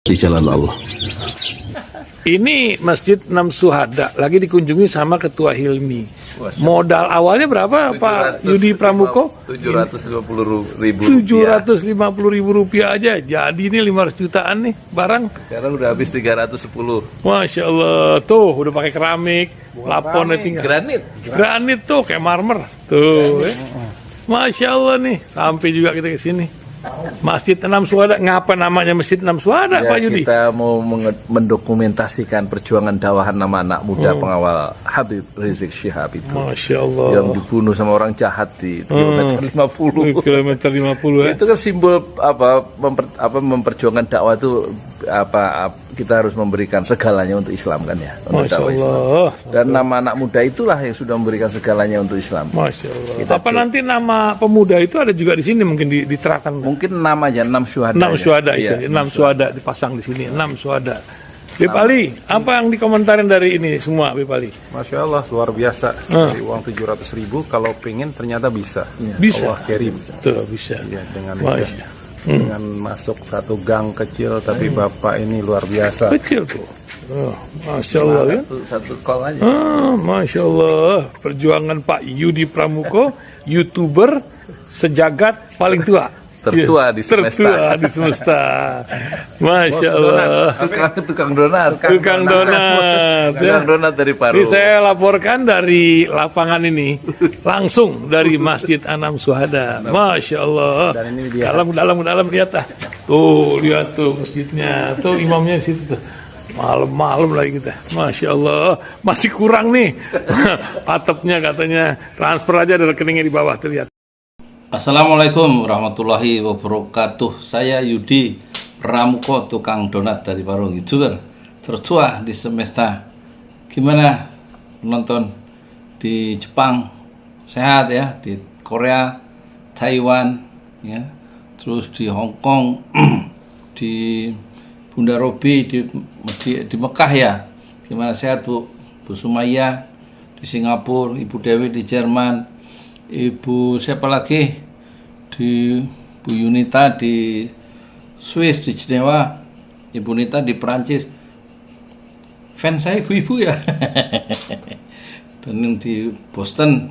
di jalan Allah. Ini Masjid Enam Syuhada lagi dikunjungi sama Ketua Hilmi. Modal awalnya berapa Pak Yudi Pramuko? 750.000 rupiah aja. Jadi ini 500 jutaan nih barang. Sekarang udah habis 310. Masya Allah, tuh udah pakai keramik, laponnya tinggal. Granit tuh kayak marmer. Tuh, Masya Allah nih, sampai juga kita ke sini. Masjid Enam Syuhada, ngapa namanya Masjid Enam Syuhada, Ya, Pak Yudi? kita mau mendokumentasikan perjuangan dakwah nama anak muda pengawal Habib Rizik Syihab itu. Masya Allah. Yang dibunuh sama orang jahat di kilometer 50. Kilometer 50 ya. Itu kan simbol memperjuangkan dakwah itu kita harus memberikan segalanya untuk Islam kan ya, untuk Masya dakwah Islam. Allah. Dan nama anak muda itulah yang sudah memberikan segalanya untuk Islam. Masya Allah. Kita Apa nanti nama pemuda itu ada juga di sini mungkin diterapkan? Mungkin namanya Enam Syuhada. Enam Syuhada itu, Iya, Enam Syuhada dipasang di sini, Enam Syuhada. Bipali, apa yang dikomentarin dari ini semua, Bipali? Masya Allah, luar biasa. Dari uang 700.000, kalau pengen ternyata bisa. Bisa. Allah kirim. Tuh, bisa. Ya, dengan Masya. masuk satu gang kecil, tapi Bapak ini luar biasa. Kecil tuh. Oh, Masya Allah ya. Satu call aja. Masya Allah. Perjuangan Pak Yudi Pramuko, YouTuber sejagat paling tua. Tertua di semesta. Tertua di semesta. Masya Allah. Tukang donat. Tukang donat. Tukang donat dari Paru. Ini saya laporkan dari lapangan ini, langsung dari Masjid Enam Syuhada. Masya Allah. Dan ini dia. Dalam lihat ah. Tuh lihat tuh masjidnya, tuh imamnya di situ tuh. Malam-malam lagi kita, Masya Allah, masih kurang nih. Atapnya katanya transfer aja dari rekeningnya di bawah terlihat. Assalamualaikum warahmatullahi wabarakatuh. Saya Yudi Pramuko, tukang donat dari Parung, YouTuber tertua di semesta. Gimana penonton di Jepang? Sehat ya? Di Korea, Taiwan, ya, terus di Hong Kong, di Bunda Robi, di Mekah ya. Gimana, sehat Bu? Bu Sumaya di Singapura, Ibu Dewi di Jerman, Ibu siapa lagi di Bu Yunita di Swiss, di Jenewa, Ibu Nita di Perancis. Fans saya ibu-ibu ya. Dan yang di Boston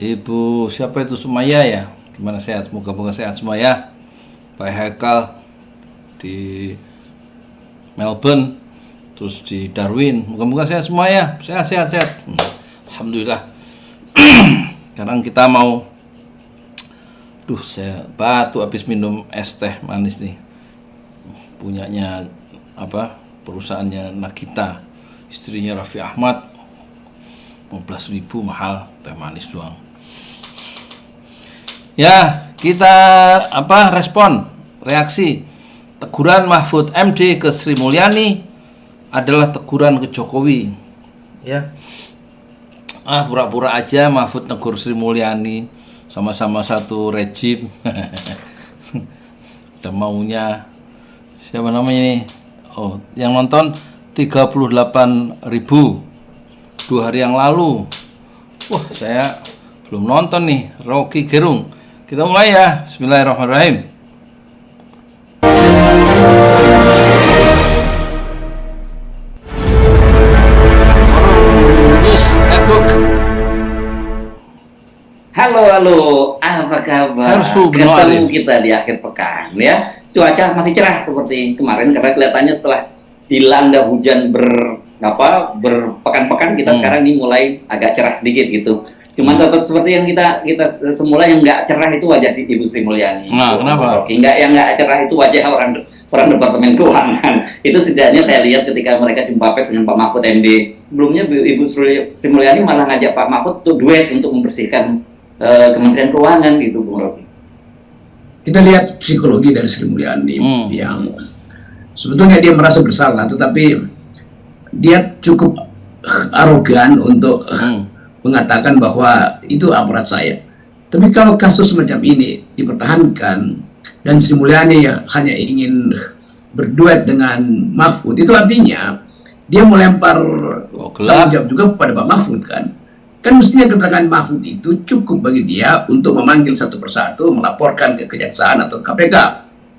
Ibu siapa itu, Sumaya ya. Gimana, sehat? Moga-moga sehat semua ya. Pak Haikal di Melbourne, terus di Darwin, moga-moga sehat semua ya. Sehat. Alhamdulillah. Sekarang kita mau, saya batuk habis minum es teh manis nih, punyanya perusahaannya Nagita, istrinya Raffi Ahmad, 15.000 mahal teh manis doang ya. Kita respon, reaksi teguran Mahfud MD ke Sri Mulyani adalah teguran ke Jokowi ya. Pura-pura aja Mahfud negur Sri Mulyani, sama-sama satu rejim. Udah maunya siapa namanya nih? Oh, yang nonton 38.000 2 hari yang lalu. Wah, saya belum nonton nih. Rocky Gerung. Kita mulai ya. Bismillahirrahmanirrahim. Halo, apa kabar? Ketemu kita di akhir pekan ya. Cuaca masih cerah seperti kemarin karena kelihatannya setelah dilanda hujan berpekan-pekan kita sekarang ini mulai agak cerah sedikit gitu. Cuman tetap seperti yang kita semula yang nggak cerah itu wajah si Ibu Sri Mulyani. Nah, kenapa? Yang nggak cerah itu wajah orang Departemen Keuangan. Itu setidaknya saya lihat ketika mereka jumpa pers dengan Pak Mahfud MD. Sebelumnya Ibu Sri Mulyani malah ngajak Pak Mahfud tuh duet untuk membersihkan Kementerian Keuangan gitu, Bung Rocky. Kita lihat psikologi dari Sri Mulyani yang sebetulnya dia merasa bersalah, tetapi dia cukup arogan untuk mengatakan bahwa itu aparat saya. Tapi kalau kasus semacam ini dipertahankan dan Sri Mulyani hanya ingin berduet dengan Mahfud, itu artinya dia melempar tanggung jawab juga kepada Pak Mahfud kan. Kan mestinya keterangan Mahfud itu cukup bagi dia untuk memanggil satu persatu, melaporkan ke Kejaksaan atau KPK.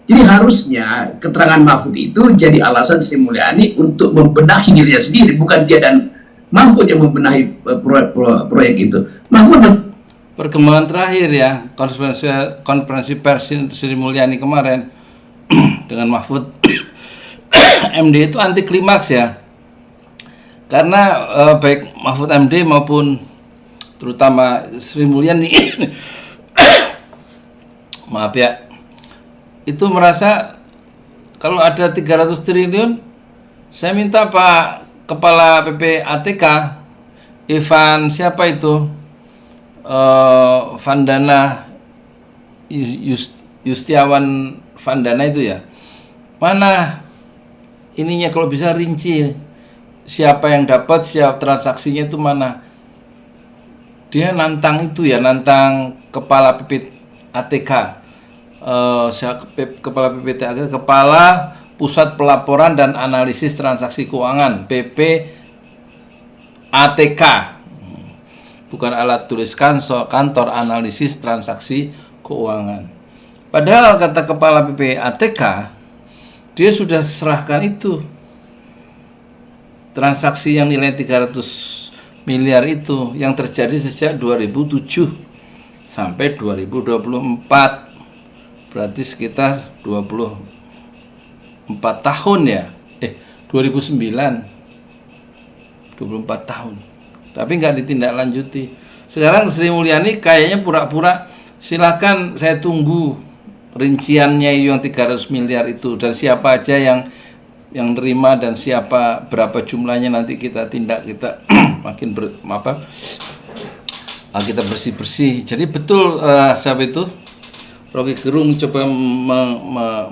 Jadi harusnya keterangan Mahfud itu jadi alasan Sri Mulyani untuk membenahi dirinya sendiri, bukan dia dan Mahfud yang membenahi proyek itu. Mahfud Perkembangan terakhir ya, konferensi pers Sri Mulyani kemarin dengan Mahfud MD itu anti klimaks ya. Karena baik Mahfud MD maupun terutama Sri Mulyani maaf ya, itu merasa kalau ada 300 triliun, saya minta Pak Kepala PPATK Ivan siapa itu, Vandana Yustiawan Vandana itu ya, mana ininya kalau bisa rinci siapa yang dapat, siapa transaksinya itu mana. Dia nantang itu ya, nantang Kepala PPATK, Kepala PPATK, Kepala Pusat Pelaporan dan Analisis Transaksi Keuangan PPATK, bukan alat tulis kantor analisis transaksi keuangan. Padahal kata Kepala PPATK, dia sudah serahkan itu transaksi yang nilai 300 miliar itu yang terjadi sejak 2007 sampai 2024, berarti sekitar 24 tahun ya, 2009, 24 tahun, tapi nggak ditindaklanjuti. Sekarang Sri Mulyani kayaknya pura-pura, silahkan saya tunggu rinciannya yang 300 miliar itu dan siapa aja yang nerima dan siapa berapa jumlahnya, nanti kita tindak, kita makin kita bersih-bersih. Jadi betul siapa itu Rocky Gerung coba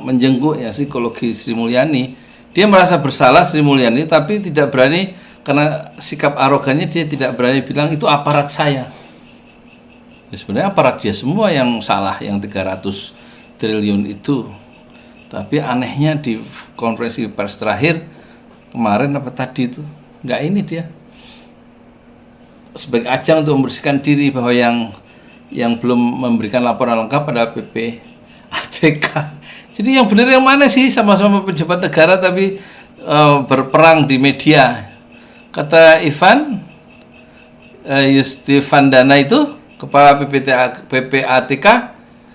menjenguk ya psikologi Sri Mulyani. Dia merasa bersalah Sri Mulyani, tapi tidak berani karena sikap arogannya, dia tidak berani bilang itu aparat saya. Ya, sebenarnya aparat dia semua yang salah, yang 300 triliun itu. Tapi anehnya di konferensi pers terakhir kemarin apa tadi itu, nggak ini dia sebagai ajang untuk membersihkan diri bahwa yang belum memberikan laporan lengkap pada PPATK. Jadi yang benar yang mana sih? Sama-sama pejabat negara tapi berperang di media. Kata Ivan Yustivandana itu kepala PPATK,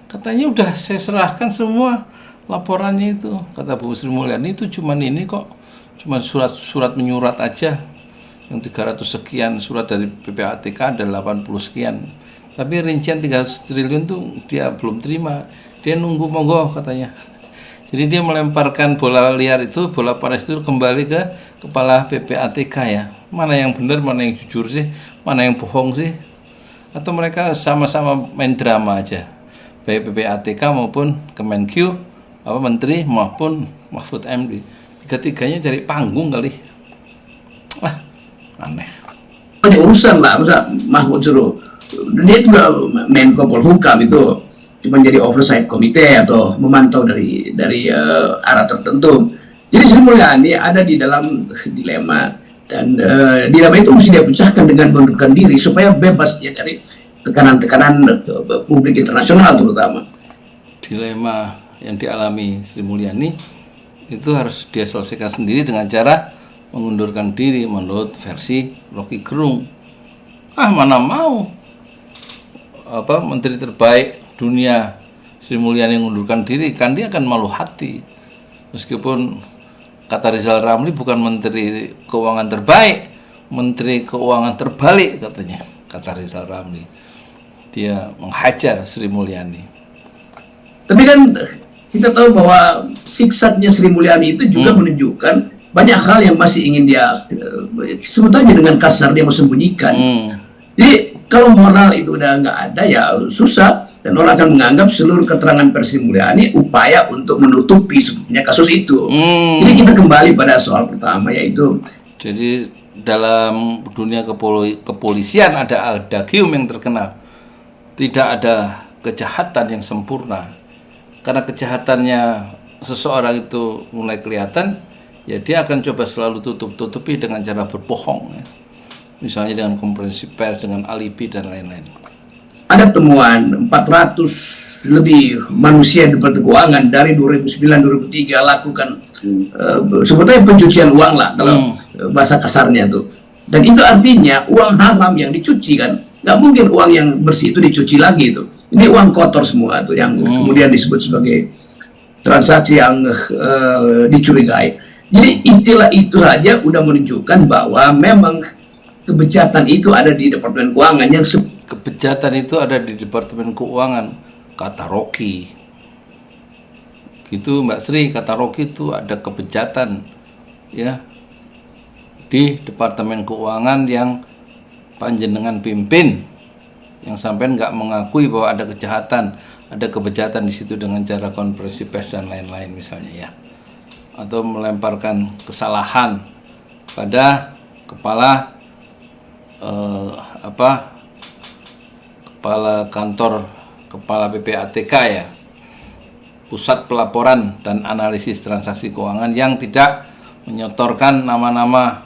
katanya udah saya serahkan semua laporannya itu. Kata Bu Sri Mulyani itu cuman ini kok, cuman surat menyurat aja yang 300 sekian, surat dari PPATK ada 80 sekian, tapi rincian 300 triliun tuh dia belum terima, dia nunggu monggo katanya. Jadi dia melemparkan bola liar itu, bola panas itu kembali ke kepala PPATK ya. Mana yang benar, mana yang jujur sih, mana yang bohong sih, atau mereka sama-sama main drama aja, baik PPATK maupun Kemenkyu, Menteri maupun Mahfud MD, tiga-tiganya cari panggung kali. Aneh. Banyak urusan lah, masa Mahfud suruh dia juga Menko Polhukam itu cuma jadi oversight komite atau memantau dari arah tertentu. Jadi Sri Mulyani ada di dalam dilema, dan dilema itu mesti dia pecahkan dengan mengundurkan diri supaya bebas ya dari tekanan-tekanan publik internasional terutama. Dilema yang dialami Sri Mulyani itu harus dia selesaikan sendiri dengan cara mengundurkan diri menurut versi Rocky Gerung. Mana mau menteri terbaik dunia Sri Mulyani mengundurkan diri, kan dia akan malu hati. Meskipun kata Rizal Ramli bukan menteri keuangan terbaik, menteri keuangan terbalik katanya, kata Rizal Ramli. Dia menghajar Sri Mulyani. Tapi kan kita tahu bahwa siksatnya Sri Mulyani itu juga menunjukkan banyak hal yang masih ingin dia sebetulnya dengan kasar dia mau sembunyikan. Jadi kalau moral itu udah nggak ada ya susah, dan orang akan menganggap seluruh keterangan pers Sri Mulyani upaya untuk menutupi sebenarnya kasus itu. Jadi kita kembali pada soal pertama, yaitu jadi dalam dunia kepolisian ada adagium yang terkenal, tidak ada kejahatan yang sempurna. Karena kejahatannya seseorang itu mulai kelihatan, ya dia akan coba selalu tutupi dengan cara berbohong ya. Misalnya dengan konferensi pers, dengan alibi dan lain-lain. ada temuan 400 lebih manusia di Departemen Keuangan dari 2009-2003 lakukan sebetulnya pencucian uang lah kalau bahasa kasarnya tuh. Dan itu artinya uang haram yang dicuci kan, nggak mungkin uang yang bersih itu dicuci lagi itu. Ini uang kotor semua tuh yang kemudian disebut sebagai transaksi yang dicurigai. Jadi istilah itu saja udah menunjukkan bahwa memang kebejatan itu ada di Departemen Keuangan yang Kebejatan itu ada di Departemen Keuangan, kata Rocky. Gitu Mbak Sri, kata Rocky itu ada kebejatan ya di Departemen Keuangan yang panjenengan pimpin, yang sampai nggak mengakui bahwa ada kejahatan, ada kebejatan di situ dengan cara konferensi pers dan lain-lain misalnya ya, atau melemparkan kesalahan pada kepala kepala kantor, kepala PPATK ya, Pusat Pelaporan dan Analisis Transaksi Keuangan, yang tidak menyotorkan nama-nama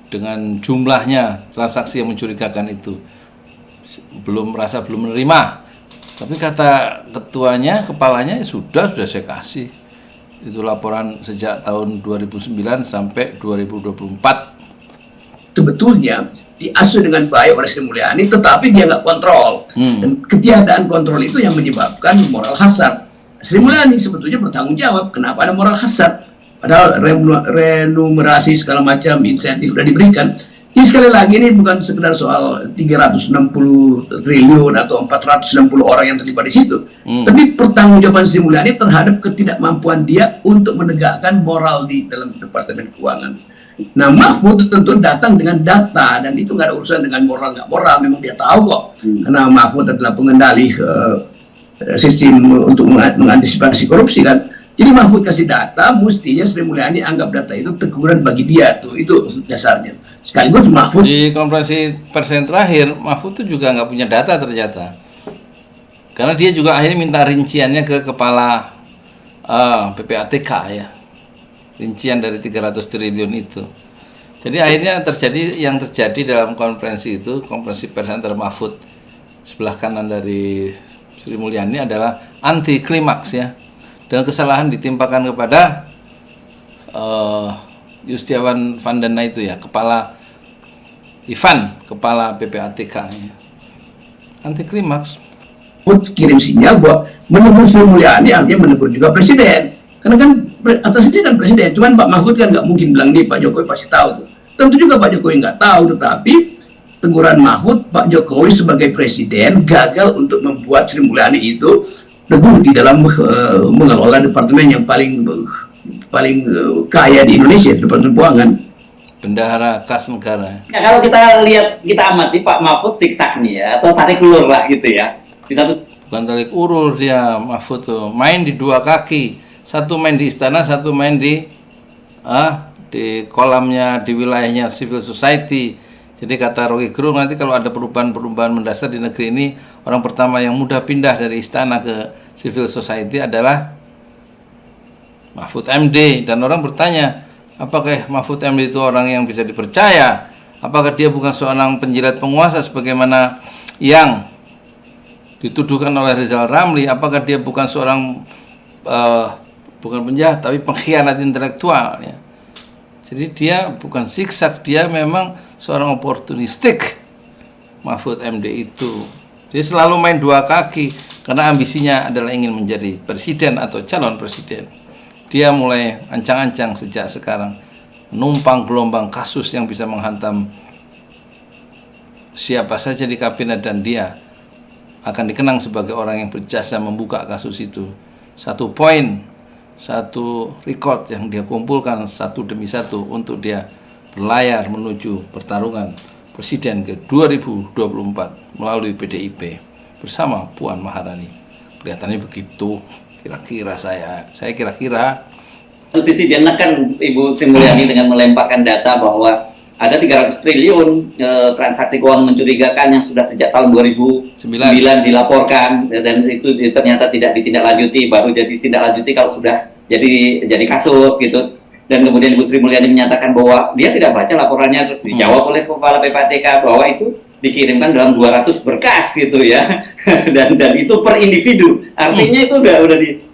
dengan jumlahnya transaksi yang mencurigakan itu. Belum menerima. Tapi kata ketuanya, kepalanya ya sudah saya kasih. Itu laporan sejak tahun 2009 sampai 2024. sebetulnya diasuh dengan baik oleh Sri Mulyani, tetapi dia nggak kontrol. Dan ketiadaan kontrol itu yang menyebabkan moral hazard. Sri Mulyani sebetulnya bertanggung jawab kenapa ada moral hazard. Padahal remunerasi segala macam insentif sudah diberikan. Ini sekali lagi ini bukan sekedar soal 360 triliun atau 460 orang yang terlibat di situ. Tapi pertanggungjawaban Sri Mulyani terhadap ketidakmampuan dia untuk menegakkan moral di dalam Departemen Keuangan. Nah, Mahfud tentu datang dengan data, dan itu nggak ada urusan dengan moral nggak moral, memang dia tahu kok. Karena Mahfud adalah pengendali sistem untuk mengantisipasi korupsi kan. Jadi Mahfud kasih data, mestinya Sri Mulyani anggap data itu teguran bagi dia tuh, itu dasarnya. Sekaligus Mahfud di konferensi pers yang terakhir, Mahfud itu juga nggak punya data ternyata, karena dia juga akhirnya minta rinciannya ke kepala PPATK ya, rincian dari 300 triliun itu. Jadi akhirnya yang terjadi dalam konferensi itu, konferensi pers antara Mahfud sebelah kanan dari Sri Mulyani adalah anti klimaks ya, dan kesalahan ditimpakan kepada Yustiawan Vandana itu ya, kepala PPATK ya. Anti klimaks. kirim sinyal bahwa menegur Sri Mulyani artinya menegur juga presiden. Karena kan atas ini kan presiden, cuman Pak Mahfud kan nggak mungkin bilang nih, Pak Jokowi pasti tahu tuh. Tentu juga Pak Jokowi nggak tahu, tetapi teguran Mahfud, Pak Jokowi sebagai presiden gagal untuk membuat Sri Mulyani itu teguh di dalam mengelola departemen yang paling kaya di Indonesia, Departemen Keuangan. Bendahara kas negara. Ya, kalau kita lihat, kita amati Pak Mahfud siksak nih ya, atau tarik ulur lah gitu ya. Di satu Bukan tarik urul dia, Mahfud tuh main di dua kaki, satu main di istana, satu main di kolamnya, di wilayahnya civil society. Jadi kata Rocky Gerung, nanti kalau ada perubahan-perubahan mendasar di negeri ini, orang pertama yang mudah pindah dari istana ke civil society adalah Mahfud MD. Dan orang bertanya, apakah Mahfud MD itu orang yang bisa dipercaya? Apakah dia bukan seorang penjilat penguasa sebagaimana yang dituduhkan oleh Rizal Ramli? Apakah dia bukan seorang bukan penjahat tapi pengkhianat intelektual ya? Jadi dia bukan siksak, dia memang seorang oportunistik. Mahfud MD itu dia selalu main dua kaki karena ambisinya adalah ingin menjadi presiden atau calon presiden. Dia mulai ancang-ancang sejak sekarang menumpang gelombang kasus yang bisa menghantam siapa saja di kabinet, dan dia akan dikenang sebagai orang yang berjasa membuka kasus itu. Satu poin, satu record yang dia kumpulkan satu demi satu untuk dia berlayar menuju pertarungan presiden ke 2024 melalui PDIP bersama Puan Maharani. Kelihatannya begitu. Kira-kira saya kira-kira satu sisi dia menekan Ibu Sri Mulyani dengan melemparkan data bahwa ada 300 triliun transaksi keuangan mencurigakan yang sudah sejak tahun 2009 dilaporkan, dan itu ternyata tidak ditindaklanjuti, baru jadi tindak lanjuti kalau sudah jadi kasus gitu. dan kemudian Ibu Sri Mulyani menyatakan bahwa dia tidak baca laporannya, terus dijawab oleh Kepala PPATK bahwa itu dikirimkan dalam 200 berkas gitu ya. dan itu per individu. Artinya itu udah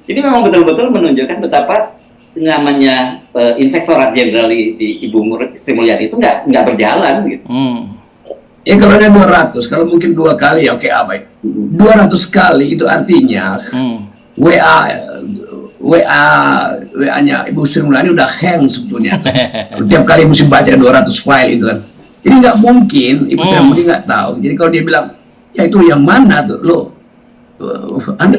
ini memang betul-betul menunjukkan betapa namanya Inspektorat Jenderal di Ibu Sri Mulyani itu nggak berjalan gitu. Ya kalau ada 200, kalau mungkin 2 kali ya oke apa ya? 200 kali itu artinya WA-nya Ibu Sri Mulyani udah hang sebetulnya. Tiap kali mesti baca 200 file itu kan. Jadi nggak mungkin Ibu Sri Mulyani nggak tahu. Jadi kalau dia bilang, ya itu yang mana tuh lo? Anda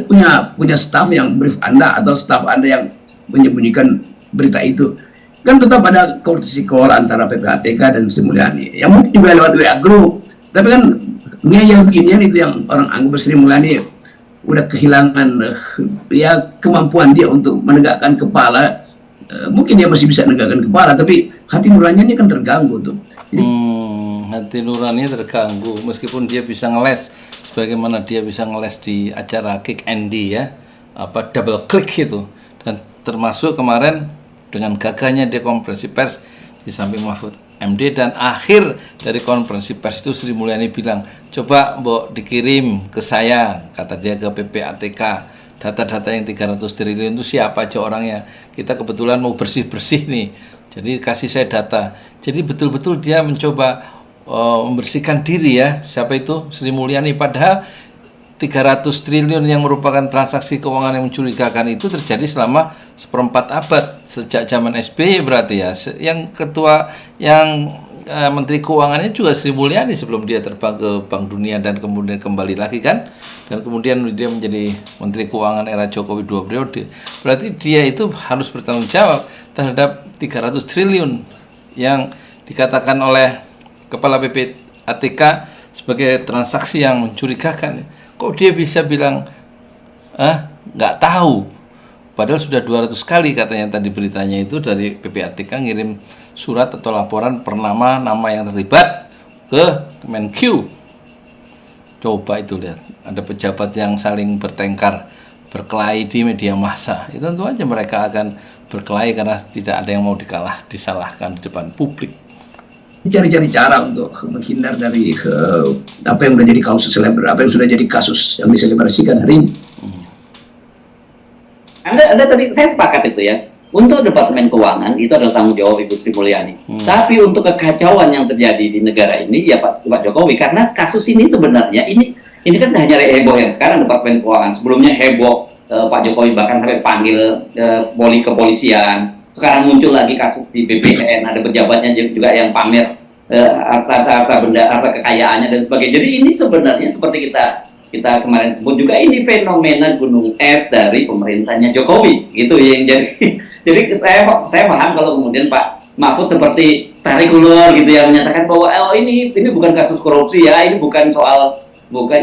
punya staf yang brief Anda atau staf Anda yang menyembunyikan berita itu? Kan tetap ada courtesy call antara PPATK dan Sri Mulyani. Yang mungkin juga lewat WA group. Tapi kan ngeyel beginian itu yang orang anggap Sri Mulyani udah kehilangan ya kemampuan dia untuk menegakkan kepala. Mungkin dia masih bisa menegakkan kepala, tapi hati nuraninya ini kan terganggu tuh. Jadi, hati nurani terganggu meskipun dia bisa ngeles sebagaimana dia bisa ngeles di acara Kick Andy ya, apa double click itu, dan termasuk kemarin dengan gagahnya dia konferensi pers di samping Mahfud MD, dan akhir dari konferensi pers itu Sri Mulyani bilang, coba Mbok dikirim ke saya, kata dia, ke PPATK, data-data yang 300 triliun itu siapa aja orangnya, kita kebetulan mau bersih-bersih nih, jadi kasih saya data. Jadi betul-betul dia mencoba membersihkan diri ya, siapa itu Sri Mulyani, padahal 300 triliun yang merupakan transaksi keuangan yang mencurigakan itu terjadi selama seperempat abad, sejak zaman SBY berarti ya. Yang ketua, yang menteri keuangannya juga Sri Mulyani sebelum dia terbang ke Bank Dunia dan kemudian kembali lagi kan, dan kemudian dia menjadi menteri keuangan era Jokowi 2 periode. Berarti dia itu harus bertanggung jawab terhadap 300 triliun yang dikatakan oleh Kepala PPATK sebagai transaksi yang mencurigakan. Kok dia bisa bilang nggak tahu, padahal sudah 200 kali katanya tadi beritanya itu dari PPATK ngirim surat atau laporan per nama yang terlibat ke Kemenq. Coba itu lihat, ada pejabat yang saling bertengkar, berkelahi di media massa, itu tentu aja mereka akan berkelahi karena tidak ada yang mau disalahkan di depan publik. Cari-cari cara untuk menghindar dari apa yang sudah jadi kasus apa yang sudah jadi kasus yang diselebrasikan hari ini. Anda tadi, saya sepakat itu ya. Untuk Departemen Keuangan itu adalah tanggung jawab Ibu Sri Mulyani. Tapi untuk kekacauan yang terjadi di negara ini ya Pak Jokowi, karena kasus ini sebenarnya ini kan hanya heboh yang sekarang Departemen Keuangan. Sebelumnya heboh Pak Jokowi bahkan sampai panggil kepolisian. Sekarang muncul lagi kasus di BPN, ada pejabatnya juga yang pamer harta benda, harta kekayaannya dan sebagainya. Jadi ini sebenarnya seperti kita kemarin sebut juga, ini fenomena gunung es dari pemerintahnya Jokowi, gitu yang jadi saya paham kalau kemudian Pak Mahfud seperti tarik ulur gitu ya, menyatakan bahwa ini bukan kasus korupsi ya, ini bukan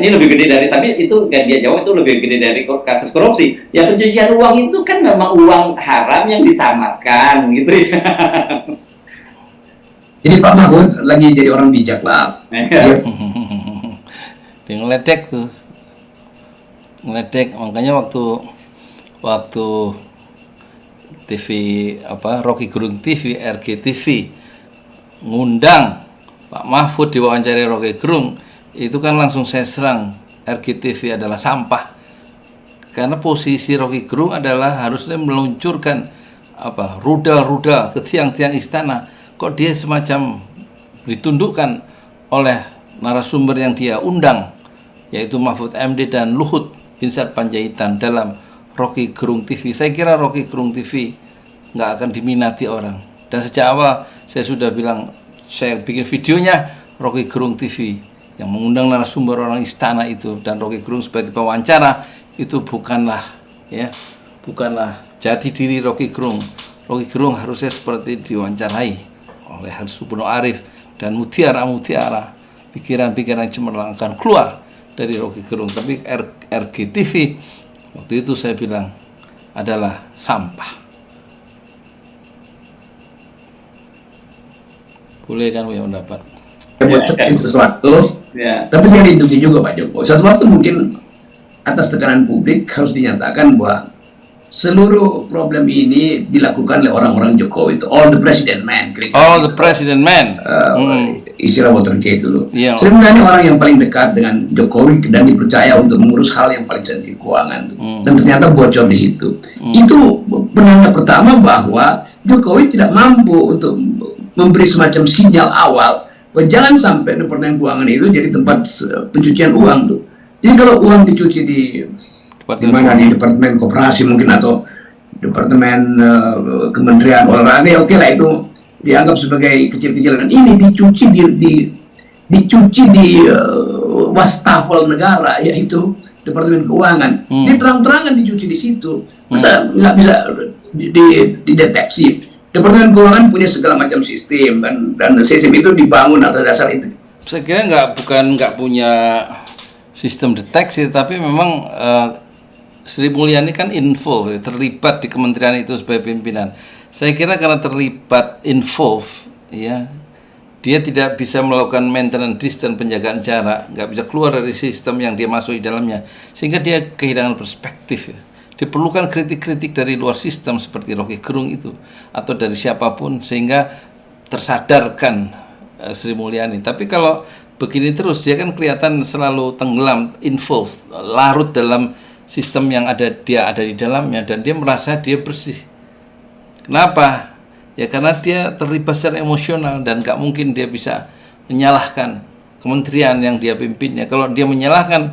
ini lebih gede dari, tapi itu gak dia jawab, itu lebih gede dari kasus korupsi. Ya pencucian uang itu kan memang uang haram yang disamarkan gitu ya. Jadi Pak Mahfud lagi jadi orang bijak lah. Dia ngeledek tuh, makanya waktu TV Rocky Gerung TV, RGTV ngundang Pak Mahfud diwawancari Rocky Gerung, itu kan langsung saya serang, RGTV adalah sampah, karena posisi Rocky Gerung adalah harusnya meluncurkan rudal-rudal ke tiang-tiang istana. Kok dia semacam ditundukkan oleh narasumber yang dia undang, yaitu Mahfud MD dan Luhut Binsar Panjaitan dalam Rocky Gerung TV. Saya kira Rocky Gerung TV nggak akan diminati orang, dan sejak awal saya sudah bilang, saya bikin videonya Rocky Gerung TV yang mengundang narasumber orang istana itu, dan Rocky Gerung sebagai pewawancara itu bukanlah jati diri Rocky Gerung. Rocky Gerung harusnya seperti diwawancarai oleh Subno Arif dan mutiara-mutiara, pikiran-pikiran cemerlang akan keluar dari Rocky Gerung. Tapi RGTV waktu itu saya bilang adalah sampah. Boleh kan punya pendapat? Sesuatu, tapi saya lindungi juga Pak Jokowi. Suatu waktu mungkin atas tekanan publik harus dinyatakan bahwa seluruh problem ini dilakukan oleh orang-orang Jokowi itu all the president man. All the president man. Istilah Watergate dulu. Iya. Sri Mulyani orang yang paling dekat dengan Jokowi dan dipercaya untuk mengurus hal yang paling sensitif keuangan. Dan ternyata bocor di situ. Itu penanda pertama bahwa Jokowi tidak mampu untuk memberi semacam sinyal awal bahwa jangan sampai Departemen Keuangan itu jadi tempat pencucian uang tuh. Jadi kalau uang dicuci di mana, di Departemen Koperasi mungkin atau Departemen Kementerian Olahraga, ya oke lah, itu dianggap sebagai kecil-kecilan. Ini dicuci di wastafel negara, yaitu Departemen Keuangan. Dia terang-terangan dicuci di situ. Masa nggak bisa dideteksi? Departemen Keuangan punya segala macam sistem, dan sistem itu dibangun atas dasar itu. Saya kira nggak punya sistem deteksi, tapi memang Sri Mulyani kan involved, terlibat di kementerian itu sebagai pimpinan. Saya kira karena terlibat involved, ya, dia tidak bisa melakukan maintenance distance, penjagaan jarak, nggak bisa keluar dari sistem yang dia masuk di dalamnya, sehingga dia kehilangan perspektif. Ya. Diperlukan kritik-kritik dari luar sistem seperti Rocky Gerung itu, atau dari siapapun, sehingga tersadarkan Sri Mulyani. Tapi kalau begini terus, dia kan kelihatan selalu tenggelam, involved, larut dalam sistem yang dia ada di dalamnya, dan dia merasa dia bersih. Kenapa? Ya karena dia terlibat secara emosional, dan gak mungkin dia bisa menyalahkan kementerian yang dia pimpinnya. Kalau dia menyalahkan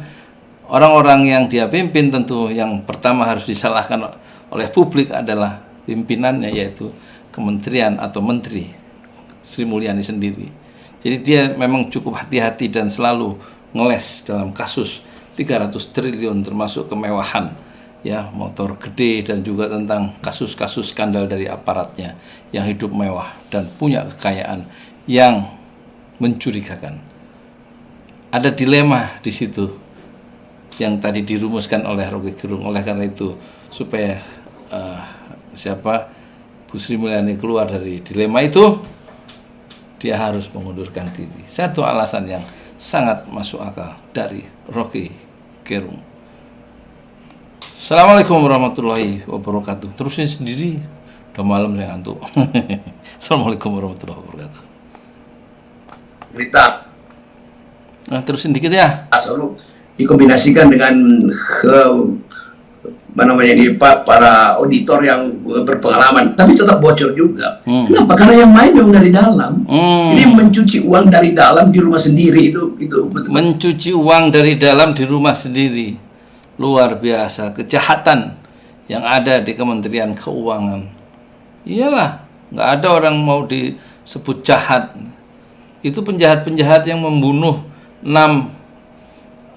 orang-orang yang dia pimpin, tentu yang pertama harus disalahkan oleh publik adalah pimpinannya, yaitu kementerian atau menteri Sri Mulyani sendiri. Jadi dia memang cukup hati-hati dan selalu ngeles dalam kasus 300 triliun termasuk kemewahan, ya, motor gede, dan juga tentang kasus-kasus skandal dari aparatnya yang hidup mewah dan punya kekayaan yang mencurigakan. Ada dilema di situ yang tadi dirumuskan oleh Rocky Gerung. Oleh karena itu, supaya Bu Sri Mulyani keluar dari dilema itu, dia harus mengundurkan diri. Satu alasan yang sangat masuk akal dari Rocky Gerung. Assalamualaikum warahmatullahi wabarakatuh. Terusin sendiri, udah malam saya ngantuk. Assalamualaikum warahmatullahi wabarakatuh. Berita. Nah, terusin dikit ya. Asal dikombinasikan dengan para auditor yang berpengalaman, tapi tetap bocor juga. Kenapa? Karena yang main memang dari dalam. Ini mencuci uang dari dalam di rumah sendiri, itu betul. Mencuci uang dari dalam di rumah sendiri, luar biasa kejahatan yang ada di Kementerian Keuangan. Iyalah, nggak ada orang mau disebut jahat. Itu penjahat-penjahat yang membunuh 6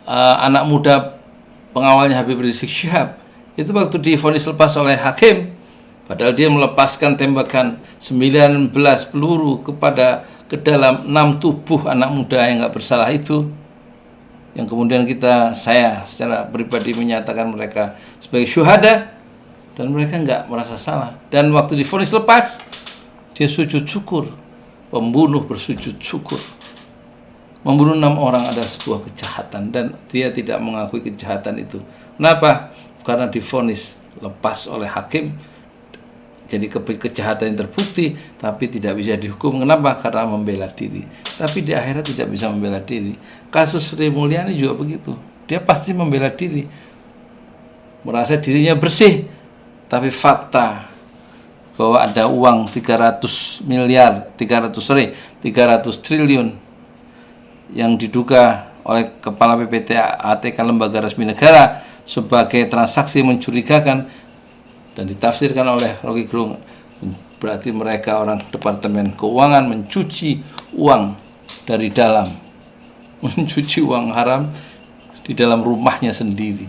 anak muda pengawalnya Habib Rizik Syihab. Itu waktu divonis lepas oleh hakim, padahal dia melepaskan tembakan 19 peluru ke dalam 6 tubuh anak muda yang nggak bersalah itu, yang kemudian saya secara pribadi menyatakan mereka sebagai syuhada, dan mereka nggak merasa salah. Dan waktu divonis lepas, dia sujud syukur. Pembunuh bersujud syukur. Membunuh 6 orang adalah sebuah kejahatan, dan dia tidak mengakui kejahatan itu. Kenapa? Karena divonis lepas oleh hakim, jadi kejahatan yang terbukti, tapi tidak bisa dihukum. Kenapa? Karena membela diri. Tapi di akhirat tidak bisa membela diri. Kasus Sri Mulyani juga begitu. Dia pasti membela diri, merasa dirinya bersih, tapi fakta bahwa ada uang 300 triliun yang diduga oleh Kepala PPT-ATK lembaga resmi negara sebagai transaksi mencurigakan, dan ditafsirkan oleh Rocky Gerung, berarti mereka orang Departemen Keuangan mencuci uang dari dalam, mencuci uang haram di dalam rumahnya sendiri.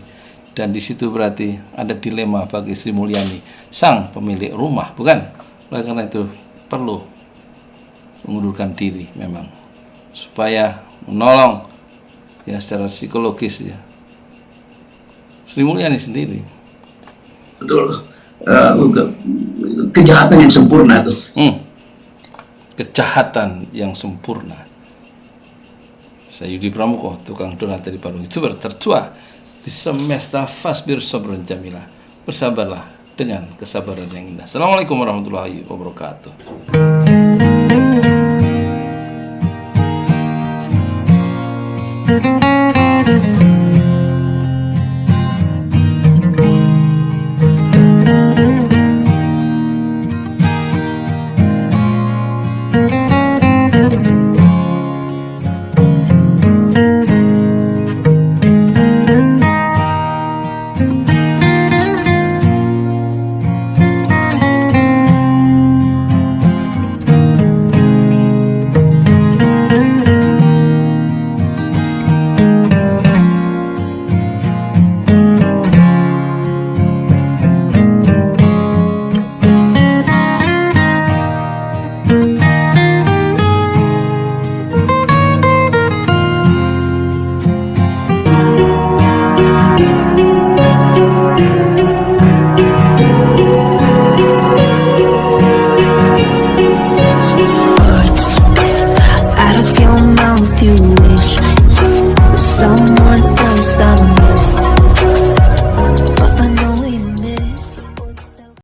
Dan di situ berarti ada dilema bagi Sri Mulyani, sang pemilik rumah, bukan? Oleh karena itu perlu mengundurkan diri memang, supaya menolong ya secara psikologis ya Sri Mulyani sendiri. Betul. Kejahatan yang sempurna tuh. Kejahatan yang sempurna. Saya Yudi Pramuko, tukang donat dari Bandung, YouTuber tertua di semesta Fasbir Sobron Jamilah. Bersabarlah dengan kesabaran yang indah. Assalamualaikum warahmatullahi wabarakatuh.